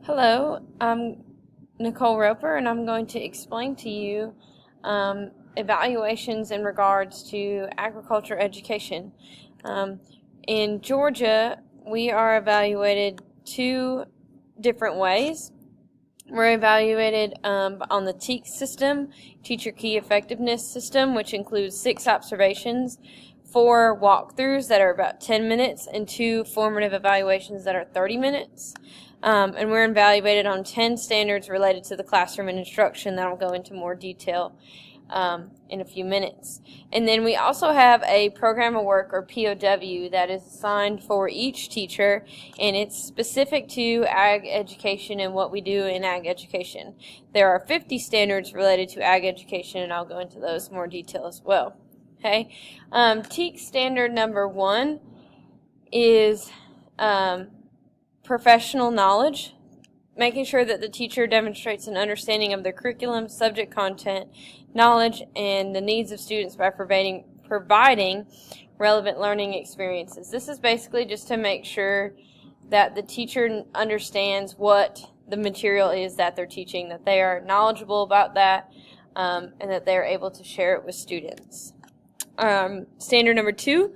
Hello, I'm Nicole Roper, and I'm going to explain to you evaluations in regards to agriculture education. In Georgia, we are evaluated two different ways. We're evaluated on the TEAC system, Teacher Key Effectiveness System, which includes 6 observations, 4 walkthroughs that are about 10 minutes, and 2 formative evaluations that are 30 minutes. And we're evaluated on 10 standards related to the classroom and instruction that I'll go into more detail in a few minutes. And then we also have a program of work, or POW, that is assigned for each teacher, and it's specific to ag education and what we do in ag education. There are 50 standards related to ag education, and I'll go into those in more detail as well. Okay, TEAC standard number 1 is professional knowledge, making sure that the teacher demonstrates an understanding of the curriculum, subject content, knowledge, and the needs of students by providing relevant learning experiences. This is basically just to make sure that the teacher understands what the material is that they're teaching, that they are knowledgeable about that, and that they are able to share it with students. Standard number 2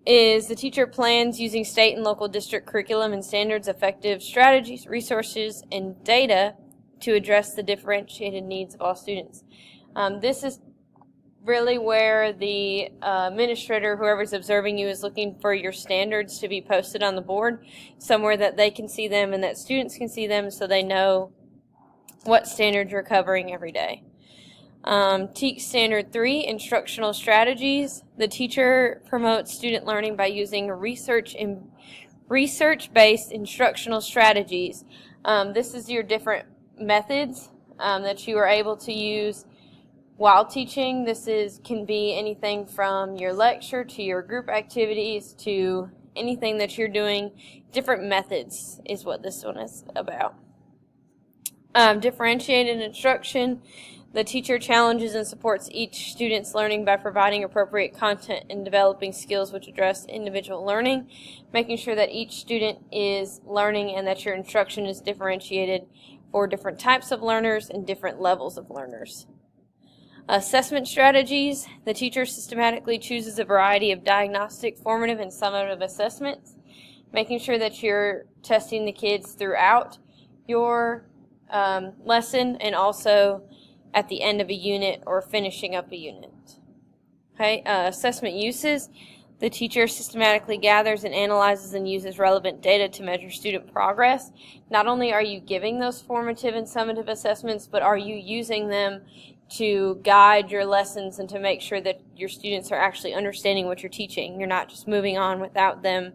is the teacher plans using state and local district curriculum and standards, effective strategies, resources, and data to address the differentiated needs of all students. This is really where the administrator, whoever's observing you, is looking for your standards to be posted on the board, somewhere that they can see them and that students can see them, so they know what standards you're covering every day. TEAC Standard 3, Instructional Strategies. The teacher promotes student learning by using research-based instructional strategies. This is your different methods that you are able to use while teaching. This can be anything from your lecture to your group activities to anything that you're doing. Different methods is what this one is about. Differentiated instruction. The teacher challenges and supports each student's learning by providing appropriate content and developing skills which address individual learning, making sure that each student is learning and that your instruction is differentiated for different types of learners and different levels of learners. Assessment strategies. The teacher systematically chooses a variety of diagnostic, formative, and summative assessments, making sure that you're testing the kids throughout your lesson and also at the end of a unit or finishing up a unit. Okay, assessment uses. The teacher systematically gathers and analyzes and uses relevant data to measure student progress. Not only are you giving those formative and summative assessments, but are you using them to guide your lessons and to make sure that your students are actually understanding what you're teaching. You're not just moving on without them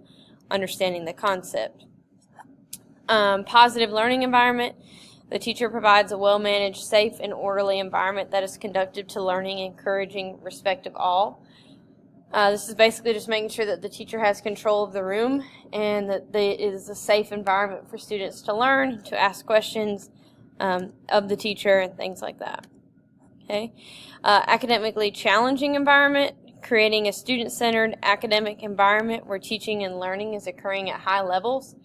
understanding the concept. Positive learning environment. The teacher provides a well-managed, safe, and orderly environment that is conducive to learning, encouraging respect of all. This is basically just making sure that the teacher has control of the room and that it is a safe environment for students to learn, to ask questions of the teacher, and things like that. Okay, academically challenging environment, creating a student-centered academic environment where teaching and learning is occurring at high levels.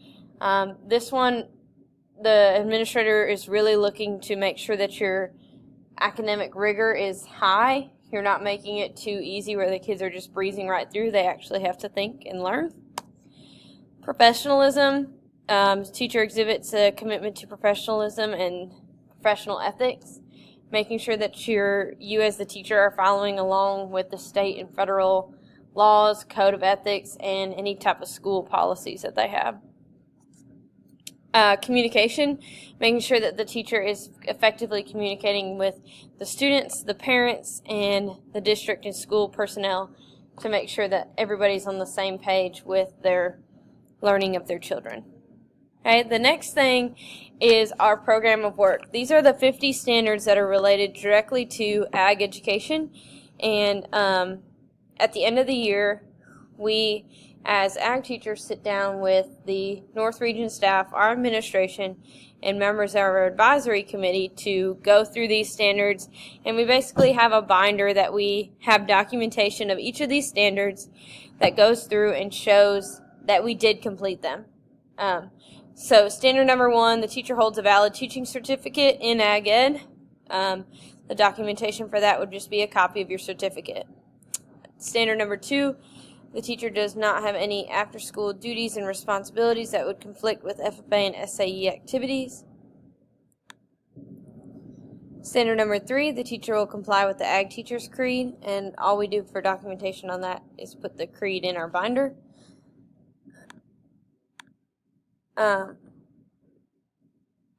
This one, the administrator is really looking to make sure that your academic rigor is high. You're not making it too easy where the kids are just breezing right through. They actually have to think and learn. Professionalism. Teacher exhibits a commitment to professionalism and professional ethics, making sure that you as the teacher are following along with the state and federal laws, code of ethics, and any type of school policies that they have. Communication, making sure that the teacher is effectively communicating with the students, the parents, and the district and school personnel to make sure that everybody's on the same page with their learning of their children. Okay, the next thing is our program of work. These are the 50 standards that are related directly to ag education, and at the end of the year, we as ag teachers sit down with the North Region staff, our administration, and members of our advisory committee to go through these standards, and we basically have a binder that we have documentation of each of these standards that goes through and shows that we did complete them. So standard number 1, the teacher holds a valid teaching certificate in Ag Ed. The documentation for that would just be a copy of your certificate. Standard number 2, the teacher does not have any after-school duties and responsibilities that would conflict with FFA and SAE activities. Standard number 3, the teacher will comply with the Ag Teacher's Creed, and all we do for documentation on that is put the creed in our binder.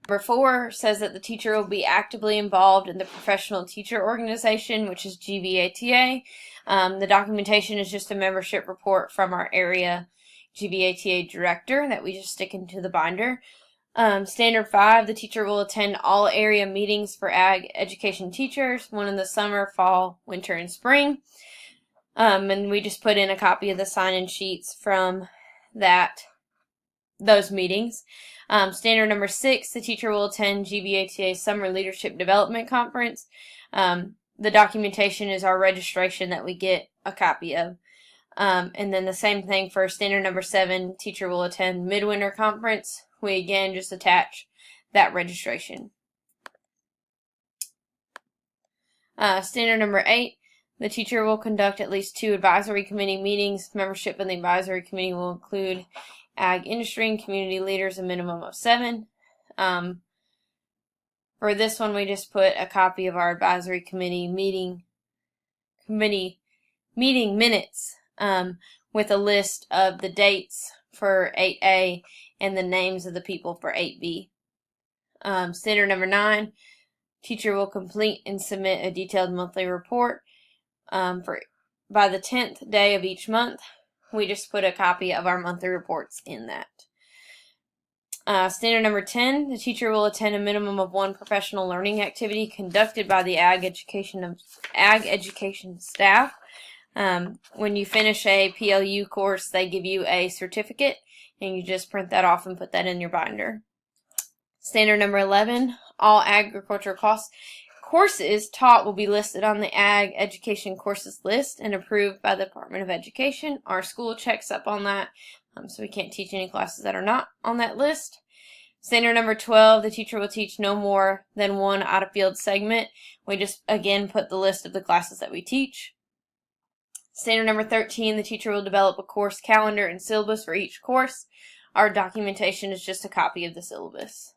Number 4 says that the teacher will be actively involved in the professional teacher organization, which is GVATA. The documentation is just a membership report from our area GVATA director that we just stick into the binder. Standard 5, the teacher will attend all area meetings for Ag education teachers, one in the summer, fall, winter, and spring. And we just put in a copy of the sign-in sheets from those meetings. Standard number 6, the teacher will attend GVATA Summer Leadership Development Conference. The documentation is our registration that we get a copy of. And then the same thing for standard number 7, teacher will attend Midwinter Conference. We again just attach that registration. Standard number 8, the teacher will conduct at least 2 advisory committee meetings. Membership in the advisory committee will include Ag industry and community leaders, a minimum of 7. For this one, we just put a copy of our advisory committee meeting minutes with a list of the dates for 8A and the names of the people for 8B. Standard number 9, teacher will complete and submit a detailed monthly report by the 10th day of each month. We just put a copy of our monthly reports in that. Standard number 10, the teacher will attend a minimum of 1 professional learning activity conducted by the Ag education staff. When you finish a PLU course, they give you a certificate, and you just print that off and put that in your binder. Standard number 11, all agricultural courses taught will be listed on the Ag Education Courses list and approved by the Department of Education. Our school checks up on that, so we can't teach any classes that are not on that list. Standard number 12, the teacher will teach no more than 1 out-of-field segment. We just, again, put the list of the classes that we teach. Standard number 13, the teacher will develop a course calendar and syllabus for each course. Our documentation is just a copy of the syllabus.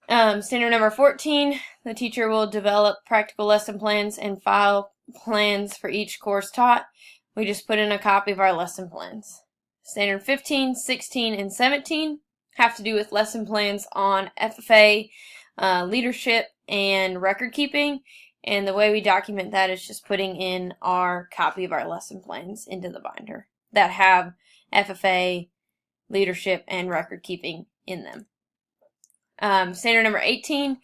Standard number 14, the teacher will develop practical lesson plans and file plans for each course taught. We just put in a copy of our lesson plans. Standard 15, 16, and 17 have to do with lesson plans on FFA, leadership, and record keeping. And the way we document that is just putting in our copy of our lesson plans into the binder that have FFA, leadership, and record keeping in them. Standard number 18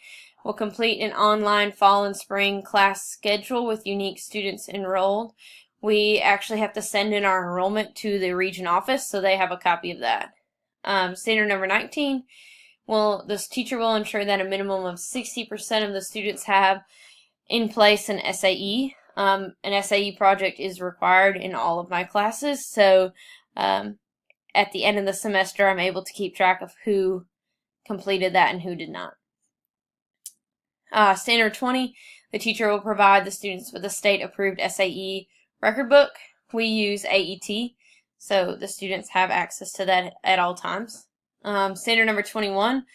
will complete an online fall and spring class schedule with unique students enrolled. We actually have to send in our enrollment to the region office, so they have a copy of that. Standard number 19, this teacher will ensure that a minimum of 60% of the students have in place an SAE. An SAE project is required in all of my classes, so at the end of the semester, I'm able to keep track of who completed that and who did not. Standard 20, the teacher will provide the students with a state-approved SAE record book. We use AET, so the students have access to that at all times. Standard number 21,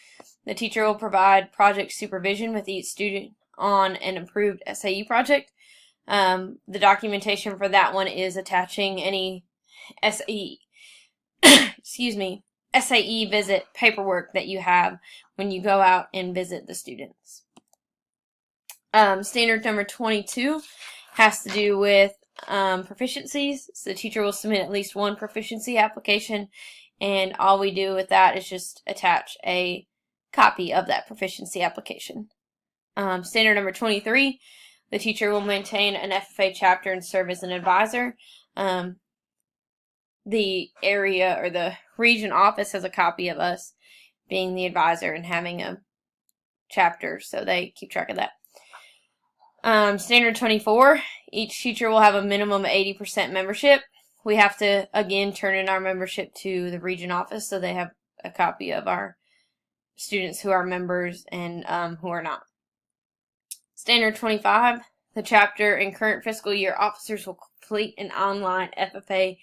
the teacher will provide project supervision with each student on an approved SAE project. The documentation for that one is attaching any SAE visit paperwork that you have when you go out and visit the students. Standard number 22 has to do with proficiencies. So the teacher will submit at least 1 proficiency application, and all we do with that is just attach a copy of that proficiency application. Standard number 23, the teacher will maintain an FFA chapter and serve as an advisor. The area or the region office has a copy of us being the advisor and having a chapter, so they keep track of that. Standard 24, each teacher will have a minimum of 80% membership. We have to, again, turn in our membership to the region office, so they have a copy of our students who are members and who are not. Standard 25, the chapter and current fiscal year officers will complete an online FFA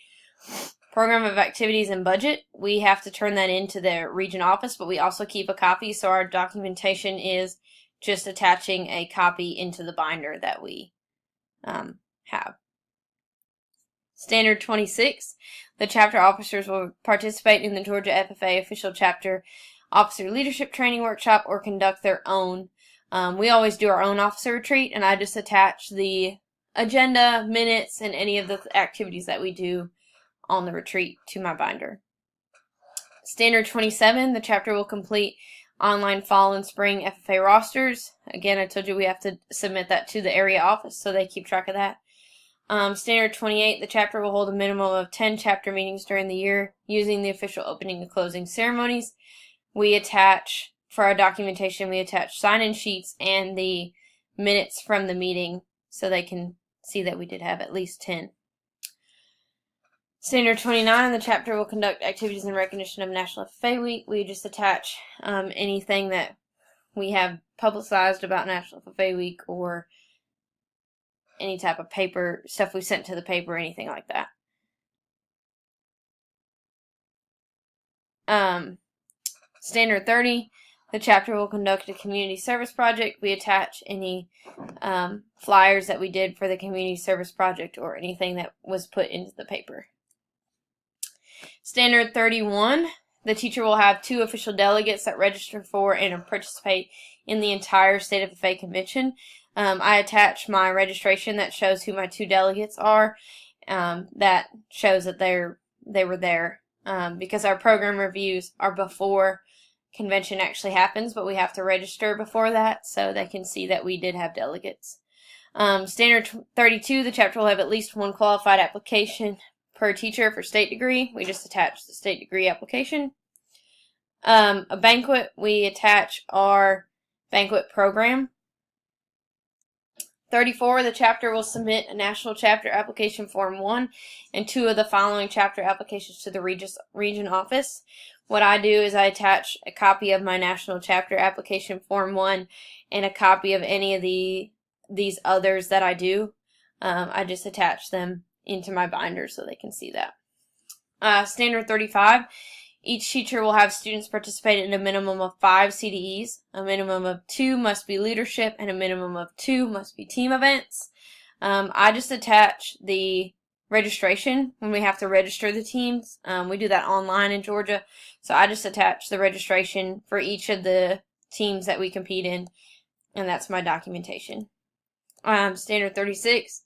program of activities and budget. We have to turn that into the region office, but we also keep a copy, so our documentation is just attaching a copy into the binder that we have. Standard 26, the chapter officers will participate in the Georgia FFA official chapter officer leadership training workshop or conduct their own. We always do our own officer retreat, and I just attach the agenda, minutes, and any of the activities that we do on the retreat to my binder. Standard 27, the chapter will complete online fall and spring FFA rosters. Again, I told you we have to submit that to the area office so they keep track of that. Standard 28, the chapter will hold a minimum of 10 chapter meetings during the year using the official opening and closing ceremonies. We attach, for our documentation, we attach sign-in sheets and the minutes from the meeting so they can see that we did have at least 10. Standard 29, the chapter will conduct activities in recognition of National FFA Week. We just attach anything that we have publicized about National FFA Week or any type of paper, stuff we sent to the paper, anything like that. Standard 30, the chapter will conduct a community service project. We attach any flyers that we did for the community service project or anything that was put into the paper. Standard 31, the teacher will have 2 official delegates that register for and participate in the entire State of FFA convention. I attach my registration that shows who my 2 delegates are. That shows that they were there because our program reviews are before convention actually happens, but we have to register before that so they can see that we did have delegates. Standard 32, the chapter will have at least 1 qualified application per teacher for state degree. We just attach the state degree application. A banquet, we attach our banquet program. 34, the chapter will submit a national chapter application form 1 and 2 of the following chapter applications to the region office. What I do is I attach a copy of my national chapter application form 1 and a copy of any of these others that I do. I just attach them into my binder so they can see that. Standard 35, each teacher will have students participate in a minimum of 5 CDEs. A minimum of 2 must be leadership, and a minimum of 2 must be team events. I just attach the registration when we have to register the teams. We do that online in Georgia, so I just attach the registration for each of the teams that we compete in, and that's my documentation. Standard 36,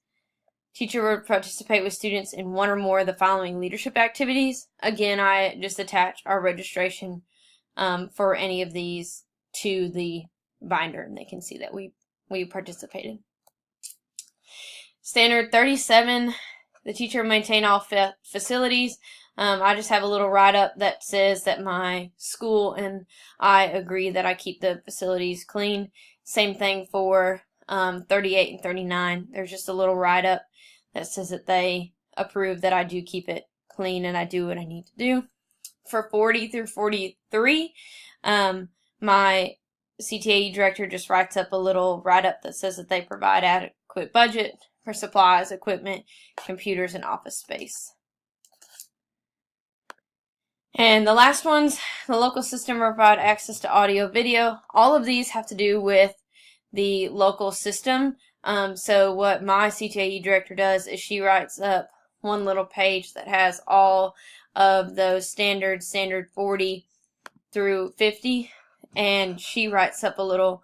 teacher will participate with students in 1 or more of the following leadership activities. Again, I just attach our registration for any of these to the binder, and they can see that we participated. Standard 37, the teacher will maintain all facilities. I just have a little write-up that says that my school and I agree that I keep the facilities clean. Same thing for 38 and 39. There's just a little write-up that says that they approve that I do keep it clean and I do what I need to do. For 40 through 43, my CTAE director just writes up a little write-up that says that they provide adequate budget for supplies, equipment, computers, and office space. And the last ones, the local system will provide access to audio, video. All of these have to do with the local system. So what my CTAE director does is she writes up one little page that has all of those standards, standard 40 through 50, and she writes up a little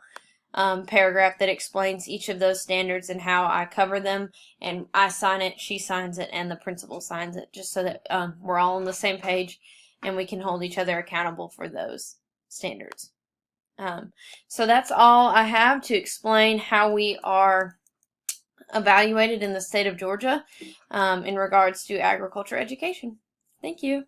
paragraph that explains each of those standards and how I cover them, and I sign it, she signs it, and the principal signs it, just so that we're all on the same page and we can hold each other accountable for those standards. So that's all I have to explain how we are evaluated in the state of Georgia in regards to agriculture education. Thank you.